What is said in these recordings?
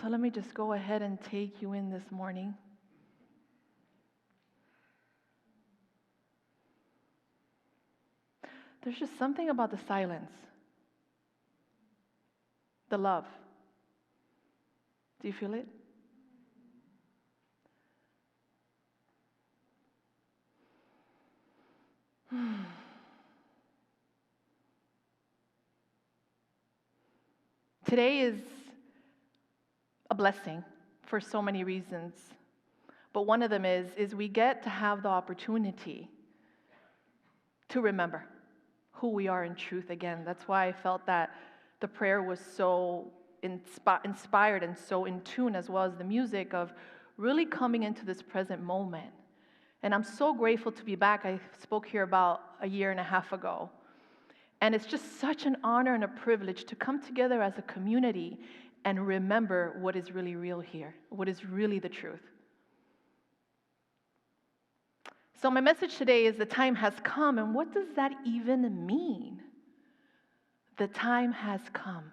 So let me just go ahead and take you in this morning. There's just something about the silence, the love. Do you feel it? Today is a blessing for so many reasons. But one of them is we get to have the opportunity to remember who we are in truth again. That's why I felt that the prayer was so inspired and so in tune, as well as the music, of really coming into this present moment. And I'm so grateful to be back. I spoke here about a year and a half ago. And it's just such an honor and a privilege to come together as a community and remember what is really real here, what is really the truth. So my message today is the time has come. And what does that even mean? The time has come.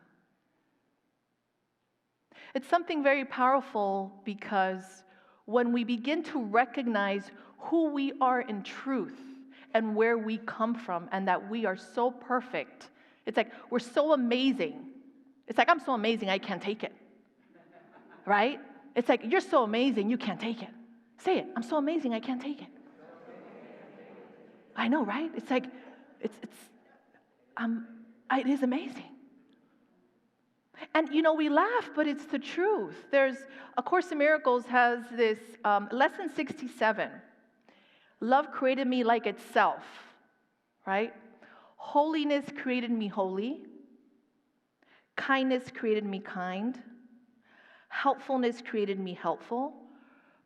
It's something very powerful, because when we begin to recognize who we are in truth and where we come from, and that we are so perfect, it's like we're so amazing. It's like, I'm so amazing, I can't take it. Right? It's like, you're so amazing, you can't take it. Say it, I'm so amazing, I can't take it. I know, right? It's like, it is amazing. And we laugh, but it's the truth. There's A Course in Miracles has this lesson 67. Love created me like itself, right? Holiness created me holy. Kindness created me kind. Helpfulness created me helpful.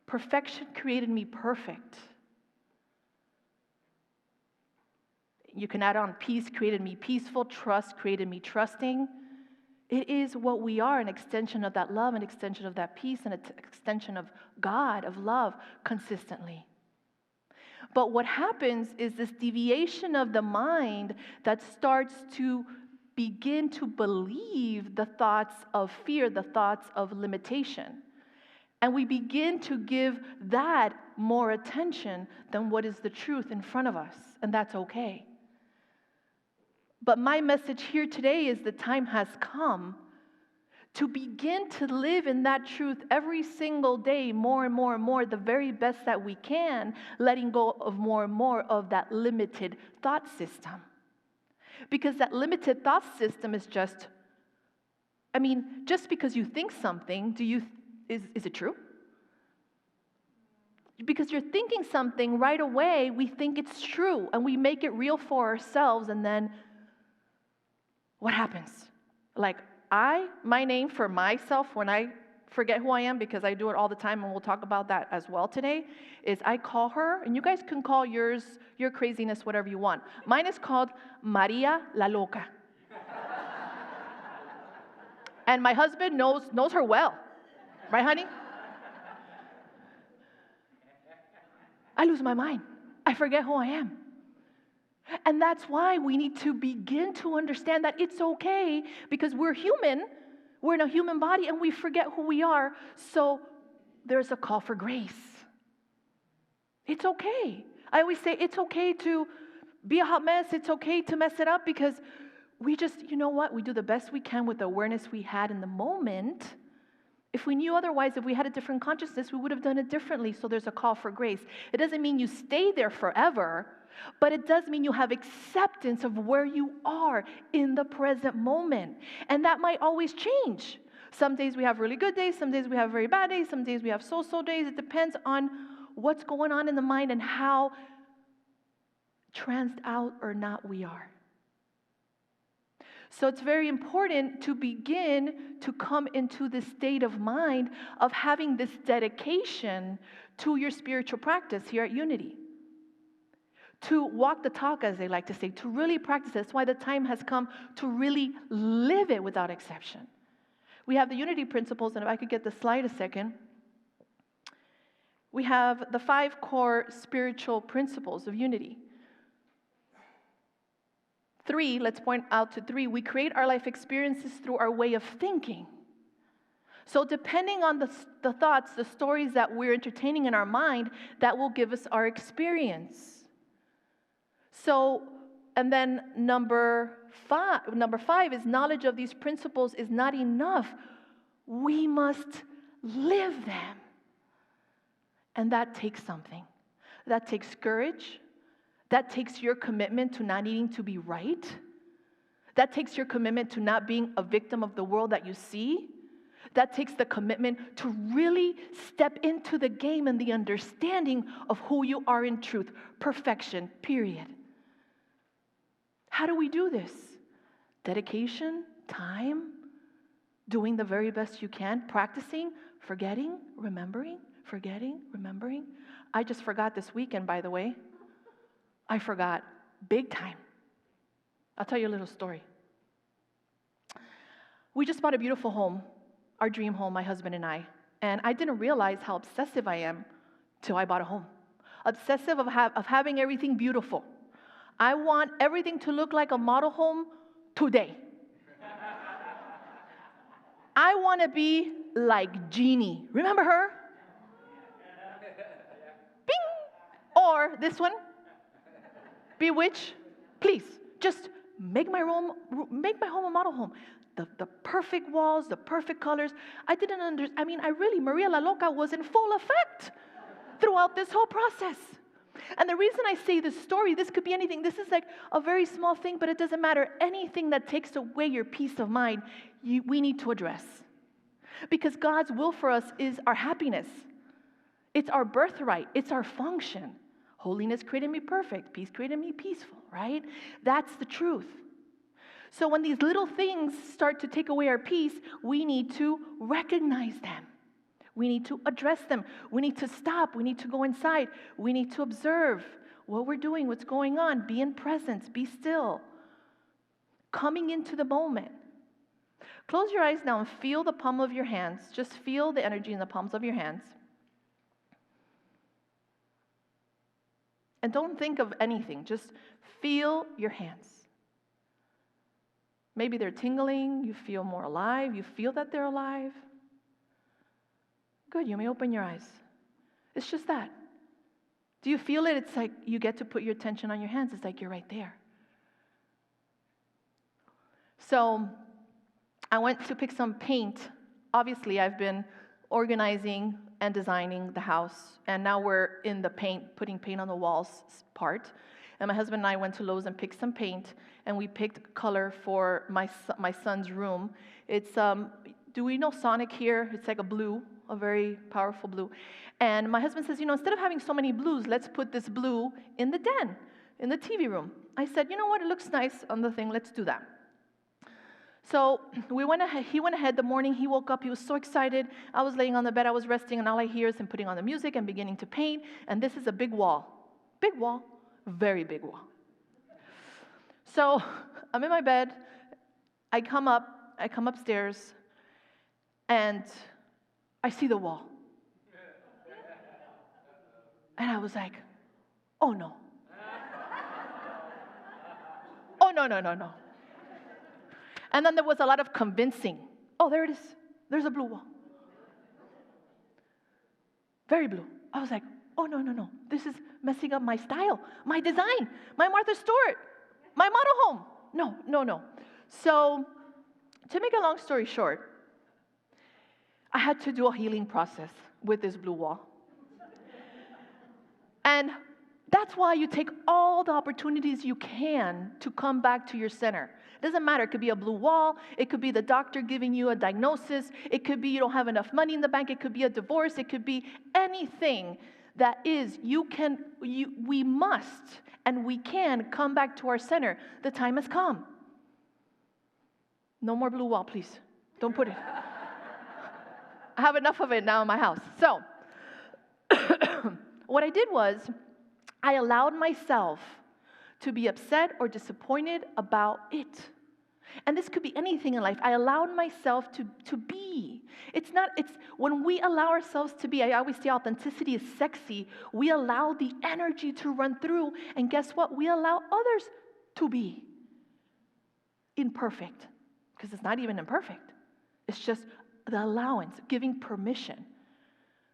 Perfection created me perfect. You can add on peace created me peaceful. Trust created me trusting. It is what we are, an extension of that love, an extension of that peace, and an extension of God, of love, consistently. But what happens is this deviation of the mind that starts to begin to believe the thoughts of fear, the thoughts of limitation. And we begin to give that more attention than what is the truth in front of us, and that's okay. But my message here today is the time has come to begin to live in that truth every single day, more and more and more, the very best that we can, letting go of more and more of that limited thought system. Because that limited thought system is just because you think something, is it true? Because you're thinking something, right away, we think it's true, and we make it real for ourselves, and then what happens? Like, my name for myself, when I forget who I am, because I do it all the time, and we'll talk about that as well today, is I call her, and you guys can call yours, your craziness, whatever you want. Mine is called Maria la Loca. And my husband knows her well. Right, honey? I lose my mind. I forget who I am. And that's why we need to begin to understand that it's okay, because we're human, we're in a human body, and we forget who we are. So there's a call for grace. It's okay. I always say it's okay to be a hot mess. It's okay to mess it up, because we just, we do the best we can with the awareness we had in the moment. If we knew otherwise, if we had a different consciousness, we would have done it differently. So there's a call for grace. It doesn't mean you stay there forever, but it does mean you have acceptance of where you are in the present moment. And that might always change. Some days we have really good days, some days we have very bad days, some days we have so-so days. It depends on what's going on in the mind and how transed out or not we are. So it's very important to begin to come into this state of mind of having this dedication to your spiritual practice here at Unity. To walk the talk, as they like to say, to really practice it. That's why the time has come to really live it without exception. We have the Unity principles, and if I could get the slide a second. We have the 5 core spiritual principles of Unity. 3, let's point out to 3, we create our life experiences through our way of thinking. So depending on the thoughts, the stories that we're entertaining in our mind, that will give us our experience. So, and then number five is knowledge of these principles is not enough. We must live them. And that takes something. That takes courage. That takes your commitment to not needing to be right. That takes your commitment to not being a victim of the world that you see. That takes the commitment to really step into the game and the understanding of who you are in truth. Perfection, period. How do we do this? Dedication, time, doing the very best you can, practicing, forgetting, remembering, forgetting, remembering. I just forgot this weekend, by the way. I forgot big time. I'll tell you a little story. We just bought a beautiful home, our dream home, my husband and I. And I didn't realize how obsessive I am till I bought a home. Obsessive of having everything beautiful. I want everything to look like a model home today. I want to be like Jeannie. Remember her? Bing! Or this one. Bewitched. Please, just make my home a model home. The perfect walls, the perfect colors. I Maria La Loca was in full effect throughout this whole process. And the reason I say this story, this could be anything. This is like a very small thing, but it doesn't matter. Anything that takes away your peace of mind, we need to address. Because God's will for us is our happiness. It's our birthright. It's our function. Holiness created me perfect. Peace created me peaceful, right? That's the truth. So when these little things start to take away our peace, we need to recognize them. We need to address them. We need to stop. We need to go inside. We need to observe what we're doing, what's going on. Be in presence. Be still. Coming into the moment. Close your eyes now and feel the palm of your hands. Just feel the energy in the palms of your hands. And don't think of anything. Just feel your hands. Maybe they're tingling. You feel more alive. You feel that they're alive. Good, you may open your eyes. It's just that. Do you feel it? It's like you get to put your attention on your hands. It's like you're right there. So I went to pick some paint. Obviously, I've been organizing and designing the house, and now we're in the putting paint on the walls part. And my husband and I went to Lowe's and picked some paint, and we picked color for my son's room. It's, do we know Sonic here? It's like a blue, a very powerful blue. And my husband says, instead of having so many blues, let's put this blue in the den, in the TV room. I said, you know what, it looks nice on the thing, let's do that. So he went ahead. The morning he woke up, he was so excited. I was laying on the bed, I was resting, and all I hear is him putting on the music and beginning to paint. And this is a big wall, very big wall. So I'm in my bed. I come upstairs, and I see the wall. And I was like, oh no. Oh, no. And then there was a lot of convincing. Oh, there it is. There's a blue wall. Very blue. I was like, oh, no. This is messing up my style, my design, my Martha Stewart, my model home. No. So to make a long story short, I had to do a healing process with this blue wall. And that's why you take all the opportunities you can to come back to your center. It doesn't matter. It could be a blue wall. It could be the doctor giving you a diagnosis. It could be you don't have enough money in the bank. It could be a divorce. It could be anything that is. We must and we can come back to our center. The time has come. No more blue wall, please. Don't put it. I have enough of it now in my house. So what I did was I allowed myself to be upset or disappointed about it. And this could be anything in life. I allowed myself to be. It's when we allow ourselves to be, I always say authenticity is sexy. We allow the energy to run through, and guess what? We allow others to be imperfect. Because it's not even imperfect. It's just the allowance, giving permission.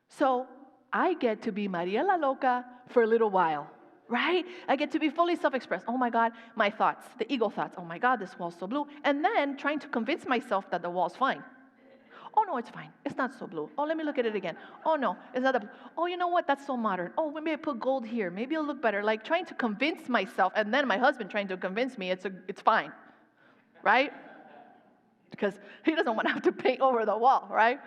So I get to be Maria la Loca for a little while, right? I get to be fully self-expressed. Oh my God, my thoughts, the ego thoughts. Oh my God, this wall's so blue. And then trying to convince myself that the wall's fine. Oh no, it's fine. It's not so blue. Oh, let me look at it again. Oh no, it's not that blue. Oh, you know what? That's so modern. Oh, maybe I put gold here. Maybe it'll look better. Like trying to convince myself, and then my husband trying to convince me it's fine, right? Because he doesn't want to have to paint over the wall, right?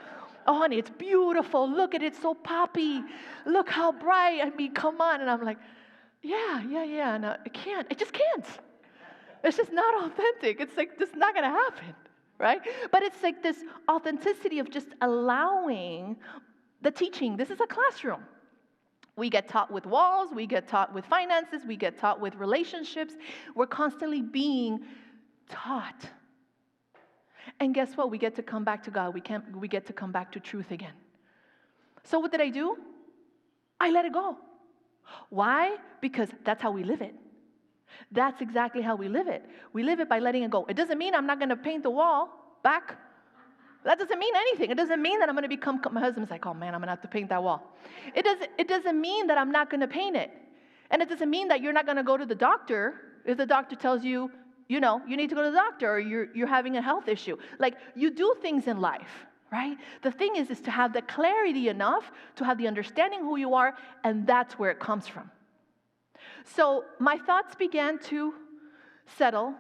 Oh, honey, it's beautiful. Look at it, so poppy. Look how bright. I mean, come on. And I'm like, yeah. No, I can't. I just can't. It's just not authentic. It's like just not going to happen, right? But it's like this authenticity of just allowing the teaching. This is a classroom. We get taught with walls. We get taught with finances. We get taught with relationships. We're constantly being taught. And guess what? We get to come back to God. We get to come back to truth again. So what did I do? I let it go. Why? Because that's how we live it. That's exactly how we live it. We live it by letting it go. It doesn't mean I'm not going to paint the wall back. That doesn't mean anything. It doesn't mean that I'm going to become, my husband's like, oh man, I'm going to have to paint that wall. It doesn't mean that I'm not going to paint it. And it doesn't mean that you're not going to go to the doctor if the doctor tells you, you need to go to the doctor or you're having a health issue. Like, you do things in life, right? The thing is to have the clarity enough to have the understanding who you are, and that's where it comes from. So my thoughts began to settle,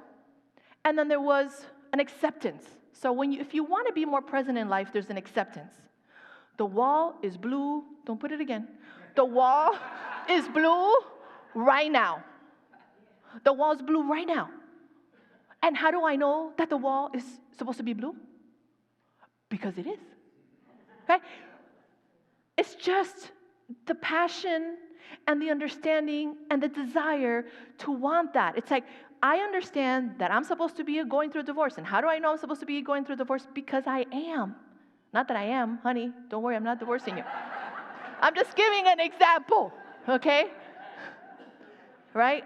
and then there was an acceptance. So if you want to be more present in life, there's an acceptance. The wall is blue. Don't put it again. The wall is blue right now. The wall is blue right now. And how do I know that the wall is supposed to be blue? Because it is. Okay? It's just the passion and the understanding and the desire to want that. It's like, I understand that I'm supposed to be going through a divorce. And how do I know I'm supposed to be going through a divorce? Because I am. Not that I am, honey. Don't worry, I'm not divorcing you. I'm just giving an example, okay? Right?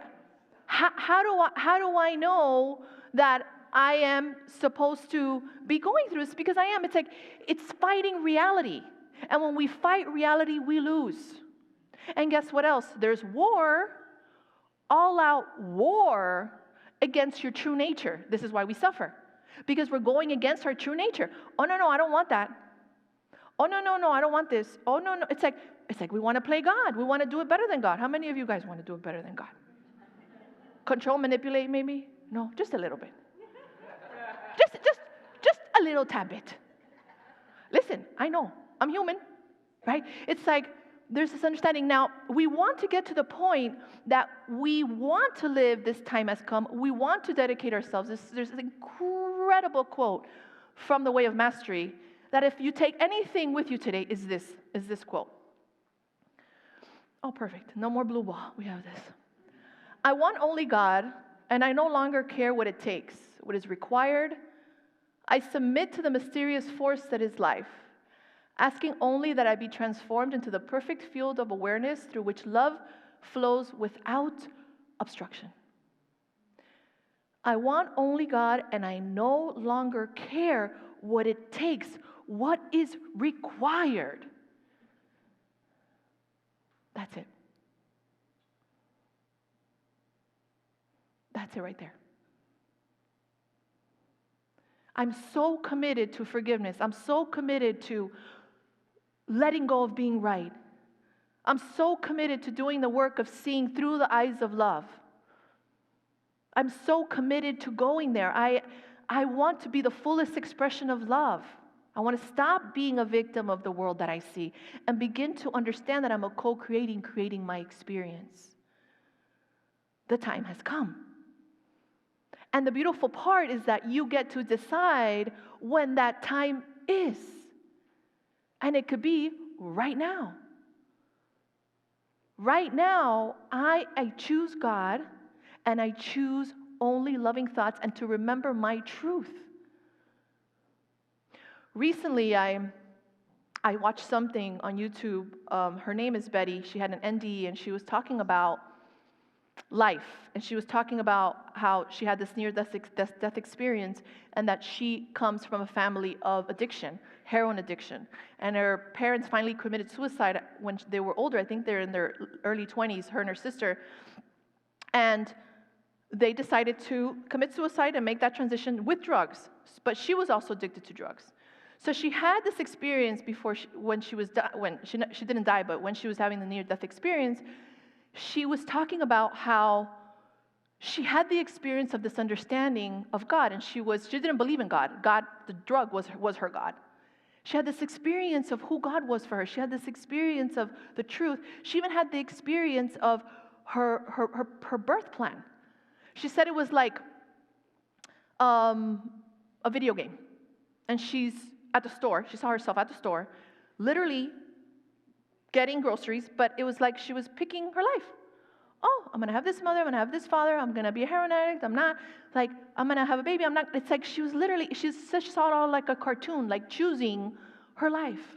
How do I know that I am supposed to be going through this? Because I am. It's like, it's fighting reality. And when we fight reality, we lose. And guess what else? There's war, all-out war against your true nature. This is why we suffer. Because we're going against our true nature. Oh, no, I don't want that. Oh, no, I don't want this. Oh, no. It's like we want to play God. We want to do it better than God. How many of you guys want to do it better than God? Control, manipulate, maybe? No, just a little bit. Just a little tad bit. Listen, I know, I'm human, right? It's like there's this understanding. Now, we want to get to the point that we want to live this time has come. We want to dedicate ourselves. There's an incredible quote from The Way of Mastery that if you take anything with you today is this quote. Oh, perfect. No more blue wall. We have this. I want only God, and I no longer care what it takes, what is required. I submit to the mysterious force that is life, asking only that I be transformed into the perfect field of awareness through which love flows without obstruction. I want only God, and I no longer care what it takes, what is required. That's it. That's it right there. I'm so committed to forgiveness. I'm so committed to letting go of being right. I'm so committed to doing the work of seeing through the eyes of love. I'm so committed to going there. I want to be the fullest expression of love. I want to stop being a victim of the world that I see and begin to understand that I'm a creating my experience. The time has come. And the beautiful part is that you get to decide when that time is. And it could be right now. Right now, I choose God, and I choose only loving thoughts and to remember my truth. Recently, I watched something on YouTube. Her name is Betty. She had an NDE, and she was talking about life. And she was talking about how she had this near-death experience, and that she comes from a family of addiction, heroin addiction. And her parents finally committed suicide when they were older. I think they're in their early 20s, her and her sister. And they decided to commit suicide and make that transition with drugs. But she was also addicted to drugs. So she had this experience before when she didn't die, but when she was having the near-death experience, she was talking about how she had the experience of this understanding of God, and she didn't believe in God. God, the drug was her God. She had this experience of who God was for her. She had this experience of the truth. She even had the experience of her birth plan. She said it was like a video game. And she's at the store. She saw herself at the store, literally getting groceries, but it was like she was picking her life. Oh, I'm going to have this mother, I'm going to have this father, I'm going to be a heroin addict, I'm not, like, I'm going to have a baby, I'm not. It's like she saw it all like a cartoon, like choosing her life.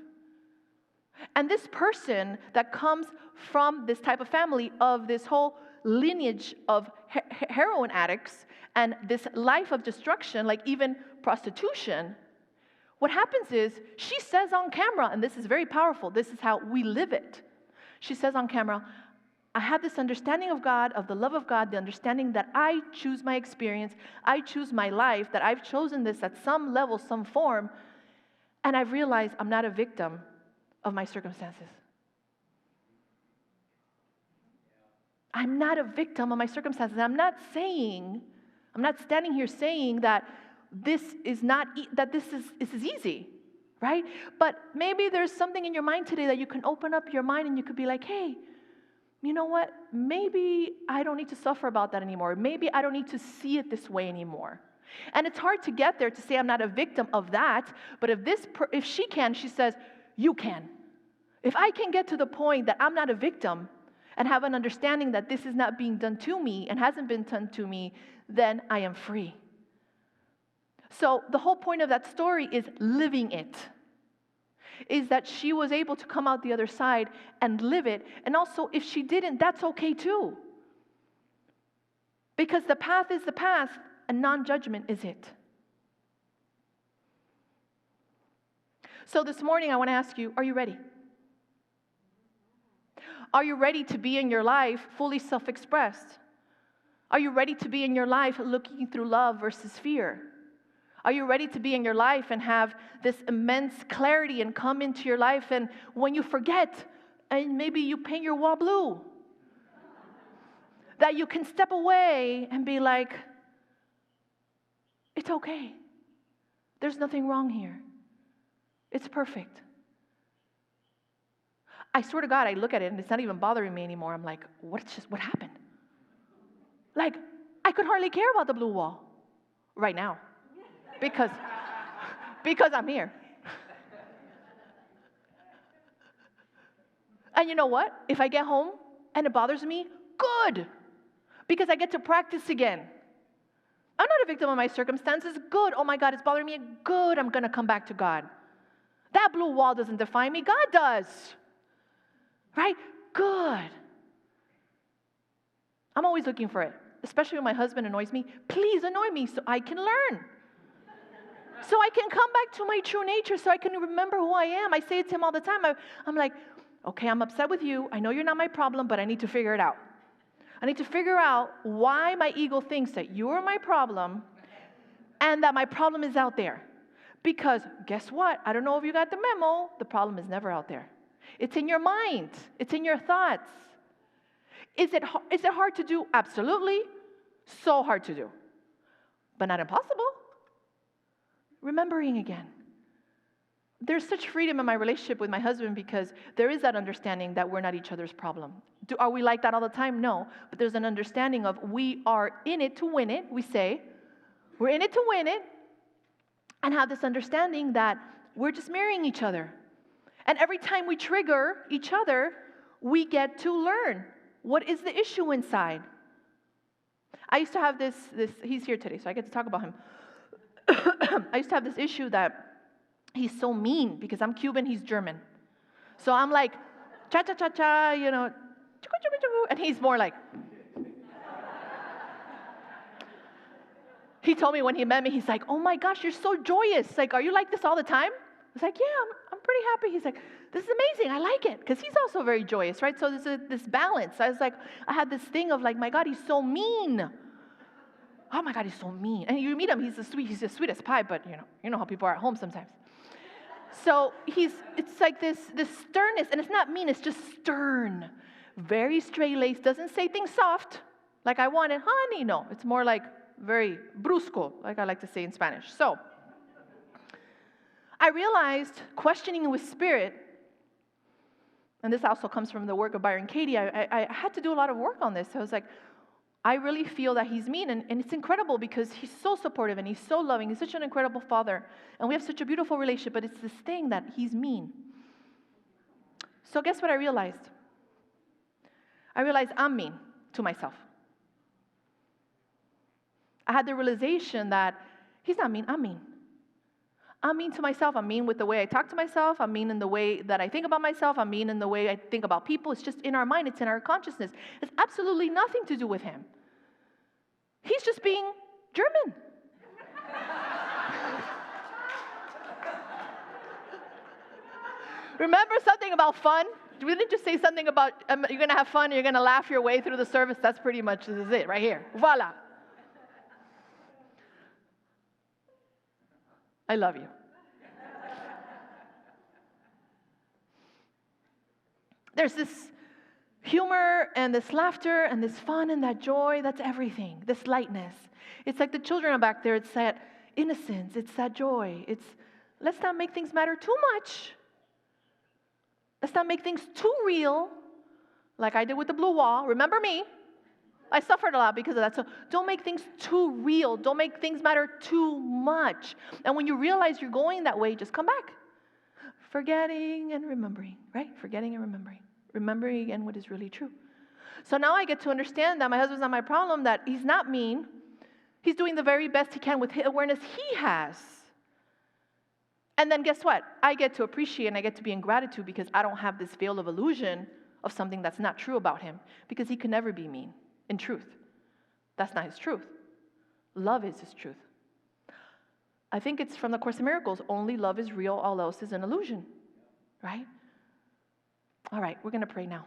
And this person that comes from this type of family, of this whole lineage of heroin addicts and this life of destruction, like even prostitution, what happens is she says on camera, and this is very powerful, this is how we live it. She says on camera, I have this understanding of God, of the love of God, the understanding that I choose my experience, I choose my life, that I've chosen this at some level, some form, and I've realized I'm not a victim of my circumstances. I'm not a victim of my circumstances. I'm not standing here saying that this is easy, right? But maybe there's something in your mind today that you can open up your mind and you could be like, hey, you know what? Maybe I don't need to suffer about that anymore. Maybe I don't need to see it this way anymore. And it's hard to get there to say I'm not a victim of that, but if she can, she says, you can. If I can get to the point that I'm not a victim and have an understanding that this is not being done to me and hasn't been done to me, then I am free. So the whole point of that story is living it. Is that she was able to come out the other side and live it. And also, if she didn't, that's okay too. Because the path is the path, and non-judgment is it. So this morning, I want to ask you, are you ready? Are you ready to be in your life fully self-expressed? Are you ready to be in your life looking through love versus fear? Are you ready to be in your life and have this immense clarity and come into your life, and when you forget and maybe you paint your wall blue, that you can step away and be like, it's okay. There's nothing wrong here. It's perfect. I swear to God, I look at it and it's not even bothering me anymore. I'm like, what happened? Like, I could hardly care about the blue wall right now. Because I'm here. And you know what? If I get home and it bothers me, good. Because I get to practice again. I'm not a victim of my circumstances. Good. Oh my God, it's bothering me. Good. I'm going to come back to God. That blue wall doesn't define me. God does. Right? Good. I'm always looking for it. Especially when my husband annoys me. Please annoy me so I can learn. So I can come back to my true nature, so I can remember who I am. I say it to him all the time. I'm like, okay, I'm upset with you. I know you're not my problem, but I need to figure it out. I need to figure out why my ego thinks that you're my problem and that my problem is out there. Because guess what? I don't know if you got the memo. The problem is never out there. It's in your mind. It's in your thoughts. Is it hard to do? Absolutely. So hard to do. But not impossible. Remembering again. There's such freedom in my relationship with my husband because there is that understanding that we're not each other's problem. Are we like that all the time? No. But there's an understanding of we are in it to win it, we say. We're in it to win it. And have this understanding that we're just mirroring each other. And every time we trigger each other, we get to learn what is the issue inside. I used to have this he's here today, so I get to talk about him. I used to have this issue that he's so mean because I'm Cuban, he's German. So I'm like, cha-cha-cha-cha, and he's more like, He told me when he met me, he's like, oh my gosh, you're so joyous. Like, are you like this all the time? I was like, yeah, I'm pretty happy. He's like, this is amazing. I like it. Because he's also very joyous, right? So there's this balance. I was like, I had this thing of like, my God, he's so mean. Oh my God, he's so mean. And you meet him, he's the sweetest pie, but you know how people are at home sometimes. So it's like this sternness, and it's not mean, it's just stern. Very straight-laced, doesn't say things soft, like I want it, honey. No, it's more like very brusco, like I like to say in Spanish. So I realized, questioning with spirit, and this also comes from the work of Byron Katie, I had to do a lot of work on this. I was like, I really feel that he's mean, and it's incredible because he's so supportive and he's so loving. He's such an incredible father, and we have such a beautiful relationship, but it's this thing that he's mean. So guess what I realized? I realized I'm mean to myself. I had the realization that he's not mean, I'm mean. I'm mean to myself. I'm mean with the way I talk to myself. I'm mean in the way that I think about myself. I'm mean in the way I think about people. It's just in our mind. It's in our consciousness. It's absolutely nothing to do with him. He's just being German. Remember something about fun? We didn't just say something about you're going to have fun, you're going to laugh your way through the service. That's pretty much this is it right here. Voila. I love you. There's this humor and this laughter and this fun and that joy. That's everything. This lightness. It's like the children are back there. It's that innocence. It's that joy. It's let's not make things matter too much. Let's not make things too real, like I did with the blue wall. Remember me? I suffered a lot because of that. So don't make things too real. Don't make things matter too much. And when you realize you're going that way, just come back. Forgetting and remembering, right? Forgetting and remembering. Remembering again what is really true. So now I get to understand that my husband's not my problem, that he's not mean. He's doing the very best he can with the awareness he has. And then guess what? I get to appreciate and I get to be in gratitude because I don't have this veil of illusion of something that's not true about him, because he can never be mean in truth. That's not his truth. Love is his truth. I think it's from the Course in Miracles. Only love is real, all else is an illusion. Right? All right, we're going to pray now.